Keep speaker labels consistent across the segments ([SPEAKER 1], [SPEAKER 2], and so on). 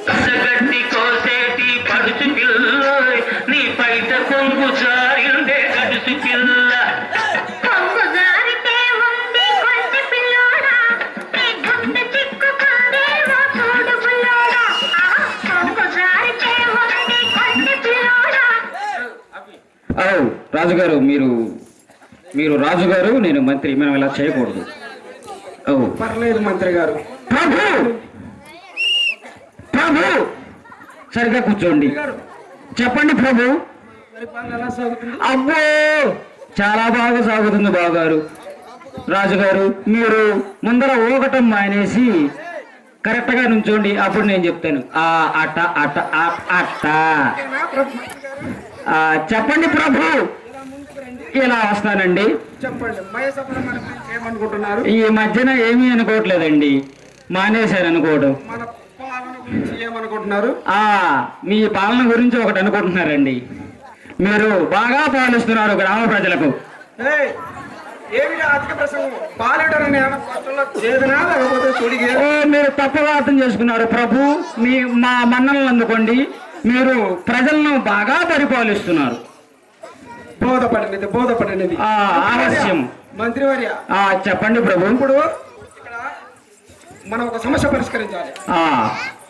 [SPEAKER 1] కసగడ్డి కోసేటి పడుచు పిల్ల నీ పైట కొంగు జారిందే గడుచు పిల్ల
[SPEAKER 2] రాజుగారు, మీరు రాజుగారు, నేను మంత్రి, మనం ఇలా చేయకూడదు.
[SPEAKER 3] పర్లేదు మంత్రి గారు.
[SPEAKER 2] ప్రభు ప్రభు సరిగ్గా కూర్చోండి. చెప్పండి ప్రభు.
[SPEAKER 3] ఎలా సాగుతుంది?
[SPEAKER 2] అబ్బో చాలా బాగా సాగుతుంది బావగారు. రాజుగారు, మీరు ముందర ఊగటం మానేసి కరెక్ట్ గా నుంచోండి, అప్పుడు నేను చెప్తాను. అట్ట అట్ట అట్ట. చెప్పండి ప్రభు. ఇలా వస్తానండి.
[SPEAKER 3] చెప్పండి. ఏమనుకుంటున్నారు?
[SPEAKER 2] ఈ మధ్యన ఏమీ అనుకోవట్లేదండి, మానేశారు అనుకోవడం.
[SPEAKER 3] మన పాలన గురించి ఏమనుకుంటున్నారు?
[SPEAKER 2] మీ పాలన గురించి ఒకటి అనుకుంటున్నారండి. మీరు బాగా పాలిస్తున్నారు గ్రామ ప్రజలకు. మీరు తప్పుగా అర్థం చేసుకున్నారు ప్రభు. మా మన్నలను అందుకోండి. మీరు ప్రజలను బాగా పరిపాలిస్తున్నారు.
[SPEAKER 3] బోధపడినది
[SPEAKER 2] ఆలస్యం.
[SPEAKER 3] మంత్రివర్య
[SPEAKER 2] చెప్పండి ప్రభు.
[SPEAKER 3] ఇప్పుడు ఇక్కడ మనం ఒక సమస్య పరిష్కరించాలి.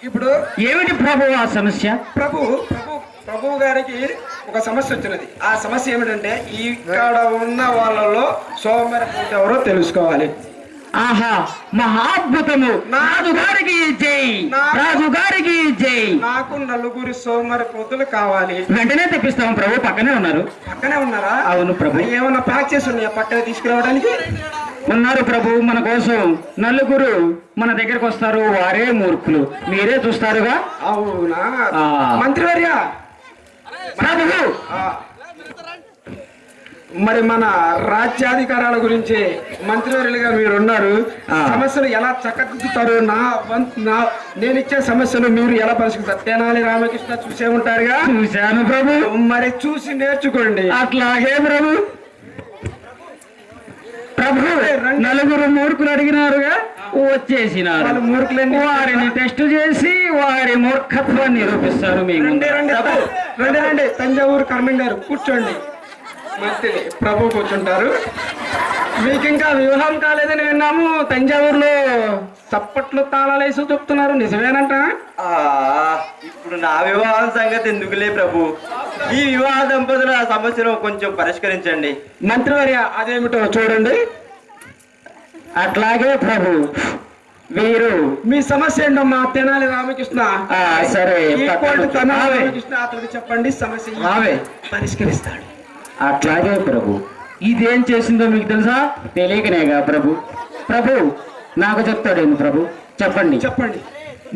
[SPEAKER 3] ఇప్పుడు
[SPEAKER 2] ఏమిటి ప్రభు ఆ సమస్య?
[SPEAKER 3] ప్రభు గారికి ఒక సమస్య వచ్చినది. ఆ సమస్య ఏమిటంటే ఇక్కడ ఉన్న వాళ్ళలో సోమరిపోతు ఎవరో తెలుసుకోవాలి.
[SPEAKER 2] ఆహా, మహాద్భుతము. రాజుగారికి జై, రాజుగారికి జై.
[SPEAKER 3] నాకు నలుగురు సోమరిపోతులు కావాలి.
[SPEAKER 2] వెంటనే తెప్పిస్తాము ప్రభు. పక్కనే ఉన్నారు.
[SPEAKER 3] పక్కనే ఉన్నారా?
[SPEAKER 2] అవును ప్రభు.
[SPEAKER 3] ఏమన్నా ప్యాక్ చేసి ఉన్నాయా పక్కన తీసుకురావడానికి?
[SPEAKER 2] ఉన్నారు ప్రభు. మన కోసం నలుగురు మన దగ్గరకు వస్తారు. వారే మూర్ఖులు, మీరే చూస్తారుగా.
[SPEAKER 3] అవునా మంత్రివర్య?
[SPEAKER 2] ప్రభు,
[SPEAKER 3] మరి మన రాజ్యాధికారాల గురించి మంత్రివర్యులుగా మీరు ఉన్నారు. సమస్యలు ఎలా చక్కదిద్దుతారు? నేను ఇచ్చే సమస్యలు మీరు ఎలా పరిష్కరిస్తారు? తెనాలి రామకృష్ణ చూసే ఉంటారుగా.
[SPEAKER 2] చూశాను ప్రభు.
[SPEAKER 3] మరి చూసి నేర్చుకోండి.
[SPEAKER 2] అట్లాగే ప్రభు. ప్రభు, నలుగురు మూర్ఖులు అడిగినారుగా, వచ్చేసినారు. వారిని టెస్ట్ చేసి వారి మూర్ఖత్వాన్ని నిరూపిస్తారు. మేము
[SPEAKER 3] రండి తంజావూరు కర్ణం గారు కూర్చోండి. మంత్రి ప్రభు కూర్చుంటారు. మీకు ఇంకా వివాహం కాలేదని విన్నాము. తంజావూరులో చప్పట్లు తాళాలేసి చెప్తున్నారు, నిజమేనంట?
[SPEAKER 4] ఇప్పుడు నా వివాహం సంగతి ఎందుకులే ప్రభు. ఈ వివాహ దంపతుల సమస్యను కొంచెం పరిష్కరించండి.
[SPEAKER 3] మంత్రివర్య అదేమిటో చూడండి.
[SPEAKER 2] అట్లాగే ప్రభు. వీరు
[SPEAKER 3] మీ సమస్య ఏంటమ్మా? తెనాలి రామకృష్ణ.
[SPEAKER 2] సరే,
[SPEAKER 3] రామకృష్ణ అతనికి చెప్పండి, సమస్య పరిష్కరిస్తాడు.
[SPEAKER 2] అట్లాగే ప్రభు. ఇదేం చేసిందో మీకు తెలుసా? తెలియకనేగా ప్రభు. ప్రభు నాకు చెప్తాడేమి ప్రభు? చెప్పండి.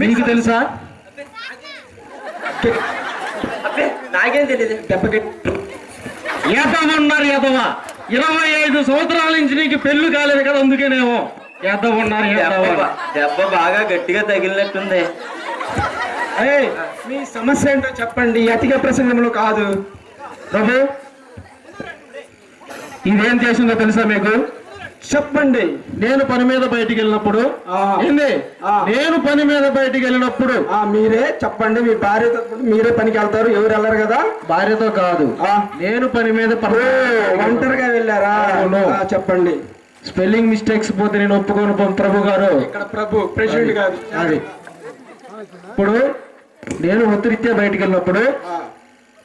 [SPEAKER 2] మీకు తెలుసా?
[SPEAKER 4] నాకేం తెలియదు.
[SPEAKER 2] ఎదవన్నారు ఎదవా. 25 సంవత్సరాల నుంచి నీకు పెళ్లి కాలేదు కదా, అందుకేనేమో ఎదవన్నారు.
[SPEAKER 4] దెబ్బ బాగా గట్టిగా తగిలినట్టుంది.
[SPEAKER 3] మీ సమస్య ఏంటో చెప్పండి, అతిగా ప్రసంగంలో కాదు.
[SPEAKER 2] ప్రభు, ఇదేం చేసిందో తెలుసా మీకు?
[SPEAKER 3] చెప్పండి.
[SPEAKER 2] నేను పని మీద బయటికి వెళ్ళినప్పుడు మీరే చెప్పండి. మీ భార్యతో మీరే పనికి వెళ్తారు, ఎవరు వెళ్ళరు కదా? భార్యతో కాదు, నేను పని మీద
[SPEAKER 3] ఒంటరిగా వెళ్ళారా? చెప్పండి.
[SPEAKER 2] స్పెల్లింగ్ మిస్టేక్స్ పోతే నేను ఒప్పుకోను ప్రభు గారు.
[SPEAKER 3] ఇక్కడ ప్రభు ప్రెసిడెంట్ గారు.
[SPEAKER 2] అది ఇప్పుడు నేను వృత్తిరీత్యా బయటికి వెళ్ళినప్పుడు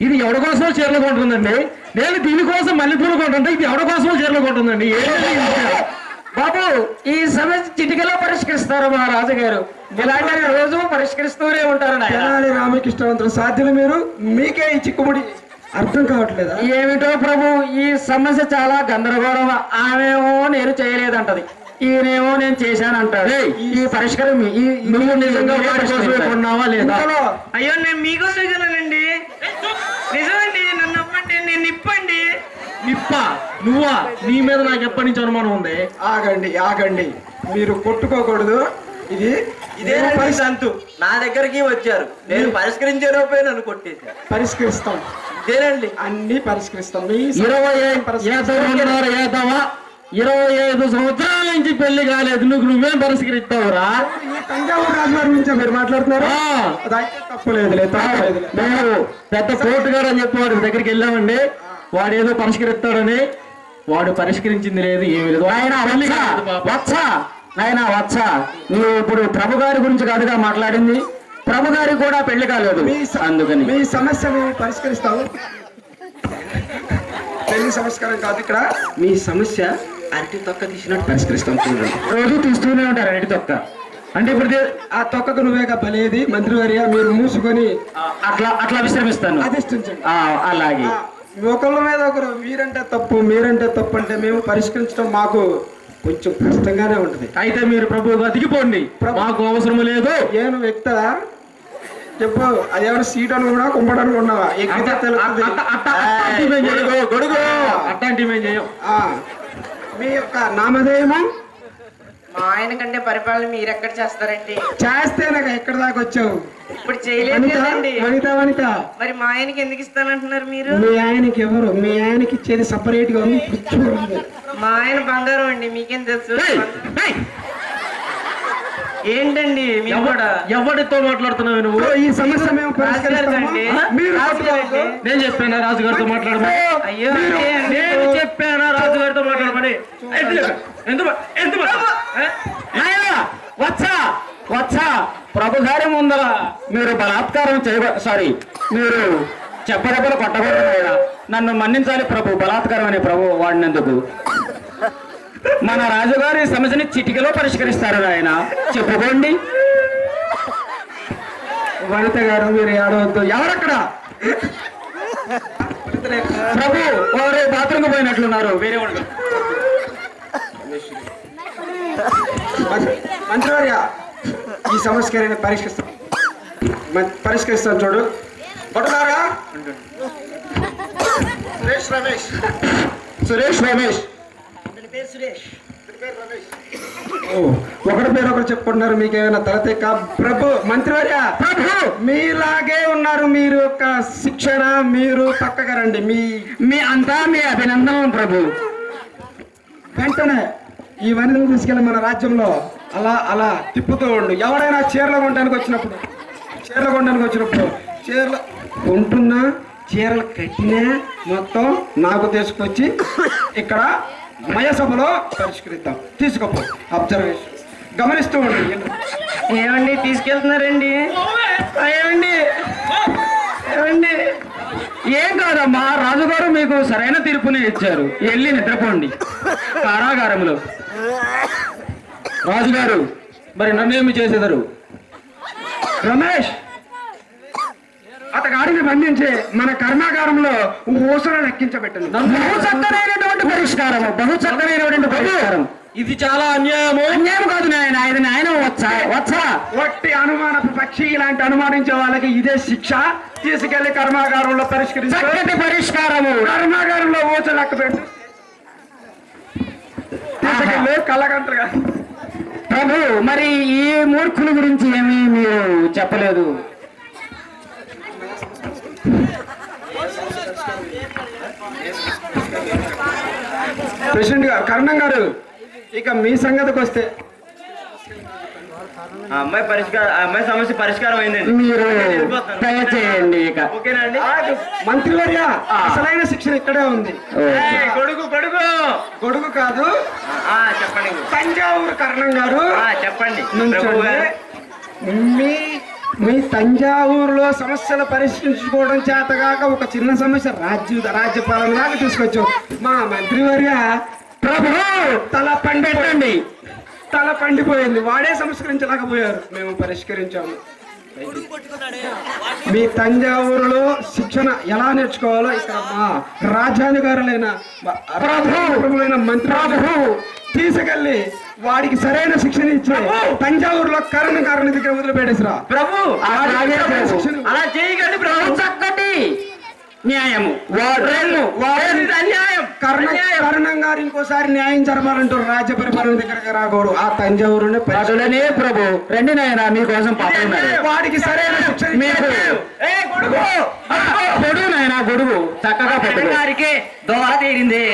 [SPEAKER 2] ఇది ఎవరి కోసమో చీరలు కొంటుందండి, నేను దీనికోసం మల్లెపూలు కొంటుంటే ఇది ఎవరి కోసమో చీరలు కొంటుందండి. బాబు, ఈ సమస్య చిటికలో పరిష్కరిస్తారు మా రాజుగారు. ఇలాంటి రోజు పరిష్కరిస్తూనే ఉంటారు.
[SPEAKER 3] తెనాలి రామకృష్ణవంతులు సాధ్యులు మీరు, మీకే ఈ చిక్కుముడి అర్థం కావట్లేదా?
[SPEAKER 2] ఏమిటో ప్రభు, ఈ సమస్య చాలా గందరగోళం. ఆమెమో నేను చేయలేదంటది, ఈయనేమో నేను చేశానంటాడు. ఈ పరిష్కారం నువ్వు నిజంగా కొన్నావా లేదా?
[SPEAKER 4] అయ్యో, నేను మీకోసం వెళ్ళానండి. నిజమండి, నన్ను నమ్మండి, నేను నిప్పండి.
[SPEAKER 2] నిప్ప నువ్వా? నీ మీద నాకు ఎప్పటి నుంచి అనుమానం ఉంది.
[SPEAKER 3] ఆగండి, మీరు కొట్టుకోకూడదు.
[SPEAKER 4] ఇదే సంతు నా దగ్గరికి వచ్చారు, నేను పరిష్కరించే లోపే నన్ను కొట్టేశారు.
[SPEAKER 3] పరిష్కరిస్తాం,
[SPEAKER 4] ఇదేనండి,
[SPEAKER 3] అన్ని పరిష్కరిస్తాం.
[SPEAKER 2] 25 సంవత్సరాల నుంచి పెళ్లి కాలేదు నువ్వేం పరిష్కరిస్తావురా?
[SPEAKER 3] ఈ తంజావూరు రాజుగారి గురించి మీరు మాట్లాడుతున్నారు.
[SPEAKER 2] ఆ,
[SPEAKER 3] అదైతే తప్పులేదులే, తప్పులేదులే.
[SPEAKER 2] మేము పెద్ద కోర్టుగాడు అని చెప్పి వాడి దగ్గరికి వెళ్ళామండి. వాడు ఏదో పరిష్కరిస్తాడని వాడు పరిష్కరించింది లేదు, ఏమీ లేదు. ఆయన వచ్చా నాయన వచ్చా, నువ్వు ఇప్పుడు ప్రభు గారి గురించి కాదుగా మాట్లాడింది, ప్రభు గారికి కూడా పెళ్లి కాలేదు, అందుకని
[SPEAKER 3] మీ సమస్య మేము పరిష్కరిస్తాము. పెళ్లి సంస్కారం కాదు ఇక్కడ, మీ సమస్య అరటి తొక్క తీసినట్టు పరిష్కరిస్తాం. చూడండి,
[SPEAKER 2] రోజు తీస్తూనే ఉంటారు అరటి తొక్క. అంటే ఇప్పుడు
[SPEAKER 3] ఆ తొక్కకు నువ్వేగా బలేది మంత్రివర్య, మీరు మూసుకొని
[SPEAKER 2] అట్లా విశ్రమిస్తాను.
[SPEAKER 3] అధిష్ఠించండి.
[SPEAKER 2] అలాగే
[SPEAKER 3] ఒకళ్ళ మీద ఒకరు మీరంటే తప్పు మీరంటే తప్పు అంటే మేము పరిష్కరించడం మాకు కొంచెం కష్టంగానే ఉంటుంది.
[SPEAKER 2] అయితే మీరు ప్రభువుగా దిగిపోండి, మాకు అవసరం లేదు.
[SPEAKER 3] ఏను వ్యక్త చెప్పు, అదేమైనా సీట్ అనుకున్నా కుంపడు అనుకున్నావా? ఎక్కితే తెలుస్తుంది.
[SPEAKER 2] అట్లాంటివి మేము చేయం.
[SPEAKER 3] మీ యొక్క నామధేయము?
[SPEAKER 5] మా ఆయన కంటే పరిపాలన మీరు ఎక్కడ చేస్తారండి?
[SPEAKER 3] చేస్తే నాకు ఎక్కడ దాకా వచ్చావు?
[SPEAKER 5] ఇప్పుడు చేయలేదు కదండి.
[SPEAKER 3] వనిత
[SPEAKER 5] మరి మా ఆయనకి ఎందుకు ఇస్తానంటున్నారు మీరు?
[SPEAKER 3] మీ ఆయనకి ఎవరు? మీ ఆయనకి ఇచ్చేది సపరేట్ గా ఉంది. చూడండి,
[SPEAKER 5] మా ఆయన బంగారం అండి, మీకేం తెలుసు? ఏంటండి మీరు కూడా
[SPEAKER 2] ఎవరితో మాట్లాడుతున్నావు నువ్వు?
[SPEAKER 3] ఈ సమస్య మేము పరిష్కరిస్తాము. మీరు
[SPEAKER 5] రాజుగారండి.
[SPEAKER 2] నేను చెప్పానా రాజుగారితో మాట్లాడమని?
[SPEAKER 5] అయ్యో
[SPEAKER 2] నేను చెప్పానా రాజుగారితో మాట్లాడమని? వచ్చా ప్రభు గారి ముందర మీరు బలాత్కారం మీరు చెప్పదెబ్బలు కొట్టకూడదు ఆయన. నన్ను మన్నించాలి ప్రభు, బలాత్కారం అనే ప్రభు వాడినందుకు. మన రాజుగారి సమస్యని చిటికలో పరిష్కరిస్తారు ఆయన, చెప్పుకోండి.
[SPEAKER 3] వనిత గారు మీరు ఏడవద్దు. ఎవరక్కడ?
[SPEAKER 2] ప్రభు వారు బాత్రూమ్ పోయినట్లున్నారు, వేరే వాళ్ళు.
[SPEAKER 3] మంత్రివర్య, ఈ సమస్య పరిష్కరిస్తాను చూడు. కొట్టున్నారా? సురేష్ రమేష్ ఒకటి పేరు ఒకరు చెప్పుకుంటున్నారు, మీకేమైనా తలతెక్క? ప్రభు మంత్రివర్య, ప్రభు మీలాగే ఉన్నారు. మీరు యొక్క శిక్షణ, మీరు పక్కగా రండి. మీ అభినందనం ప్రభు. వెంటనే ఈ వనితను తీసుకెళ్ళి మన రాజ్యంలో అలా తిప్పుతూ ఉండు. ఎవరైనా చీరలు కొనడానికి వచ్చినప్పుడు చీరలు కొంటున్నా చీరలు కట్టినా మొత్తం నాకు తీసుకొచ్చి ఇక్కడ మయసభలో పరిష్కరిద్దాం. తీసుకోపో. అబ్జర్వేషన్ గమనిస్తూ ఉండండి.
[SPEAKER 5] ఏమండి తీసుకెళ్తున్నారండి?
[SPEAKER 2] ఏమండి ఏం కాదమ్మా, రాజుగారు మీకు సరైన తీర్పునే ఇచ్చారు, వెళ్ళి నిద్రపోండి కారాగారంలో. రాజుగారు మరి నన్నేమి చేసేదారు?
[SPEAKER 3] రమేష్, అతగాడిని బంధించి మన కర్మాగారంలో ఊసలు లెక్కించబెట్టింది.
[SPEAKER 2] బహు చక్కనైనటువంటి పరిష్కారం. ఇది చాలా అన్యాయం కాదు నాయన, ఇది న్యాయం. వచ్చా
[SPEAKER 3] వట్టి అనుమానపు పక్షి, ఇలాంటి అనుమానించే వాళ్ళకి ఇదే శిక్ష. తీసుకెళ్లి కర్మాగారంలో
[SPEAKER 2] పరిష్కారము.
[SPEAKER 3] కర్మాగారంలో ఊస లెక్క పెట్టు. తీసుకెళ్ళి కళ్ళగంటలుగా.
[SPEAKER 2] ప్రభు మరి ఈ మూర్ఖుల గురించి ఏమీ మీరు చెప్పలేదు.
[SPEAKER 3] ప్రెసిడెంట్ గారు, కరణం గారు, ఇక మీ సంగతికి వస్తే
[SPEAKER 4] ఆ అమ్మాయి సమస్య పరిష్కారం అయిందండి.
[SPEAKER 2] మీరు దయచేయండి ఇక.
[SPEAKER 4] ఓకేనా అండి?
[SPEAKER 3] మంత్రివర్య, అసలైన శిక్షణ ఇక్కడే ఉంది. గొడుగు కాదు,
[SPEAKER 4] చెప్పండి.
[SPEAKER 3] తంజావూరు కరణం గారు
[SPEAKER 4] చెప్పండి.
[SPEAKER 3] మీ తంజావూరులో సమస్యలు పరిష్కరించుకోవడం చేతగాక ఒక చిన్న సమస్య రాజ్యపాలన దాకా తీసుకొచ్చాం. మా మంత్రివర్య ప్రభు తల పండిపోయింది. వాడే సంస్కరించలేకపోయారు, మేము పరిష్కరించాము. మీ తంజావూరులో శిక్షణ ఎలా నేర్చుకోవాలో ఇక్కడ మా రాజ్యాధికారులైన ప్రభులైన మంత్రి తీసుకెళ్ళి వాడికి సరైన శిక్షణ ఇచ్చి తంజావూరులో కరణం దగ్గర వదిలిపెట్టేసిరా
[SPEAKER 2] ప్రభు. అలా చేయకండి ప్రభు. చక్కటి న్యాయము. అన్యాయం.
[SPEAKER 3] కరణం గారు ఇంకోసారి న్యాయం జరపాలంటారు. రాజ్య పరిపాలన దగ్గరకు రాకూడదు. ఆ తంజావూరునే
[SPEAKER 2] ప్రజలనే ప్రభు. రండి నాయన, మీకోసం
[SPEAKER 3] వాడికి సరైన శిక్షణ
[SPEAKER 2] గొడుగు నాయన, గొడుగు చక్కగా
[SPEAKER 5] గారికి దోహ తీరింది.